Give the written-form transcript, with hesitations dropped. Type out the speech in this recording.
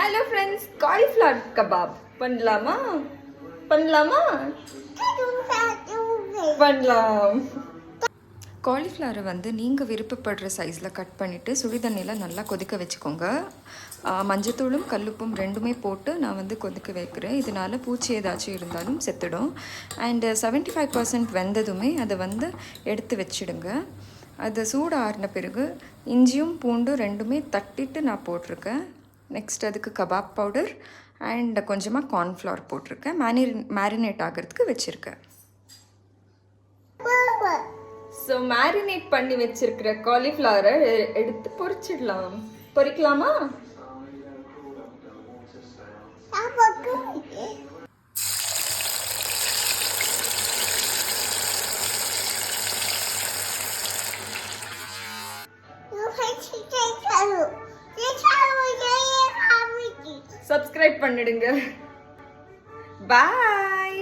Hello friends, cauliflower kebab பண்ணலாமா? பண்ணலாம். காலிஃப்ளவரை வந்து நீங்கள் விருப்பப்படுற சைஸில் கட் பண்ணிவிட்டு சுடு தண்ணியில் நல்லா கொதிக்க வச்சுக்கோங்க. மஞ்சத்தூளும் கல்லுப்பும் ரெண்டுமே போட்டு நான் வந்து கொதிக்க வைக்கிறேன். இதனால் பூச்சி ஏதாச்சும் இருந்தாலும் செத்துடும். அண்டு 75% வெந்ததுமே அதை வந்து எடுத்து வச்சிடுங்க. அது சூடு ஆறின பிறகு இஞ்சியும் பூண்டு ரெண்டுமே தட்டிட்டு நான் போட்டிருக்கேன். நெக்ஸ்ட் அதுக்கு கபாப் பவுடர் அண்ட் கொஞ்சமாக கார்ன்ஃப்ளவர் போட்டிருக்கேன். மேரினேட் ஆகிறதுக்கு வச்சுருக்கேன். ஸோ மேரினேட் பண்ணி வச்சிருக்கிற காலிஃப்ளவரை எடுத்து பொரிக்கலாமா? சப்ஸ்கிரைப் பண்ணிடுங்க. பாய்.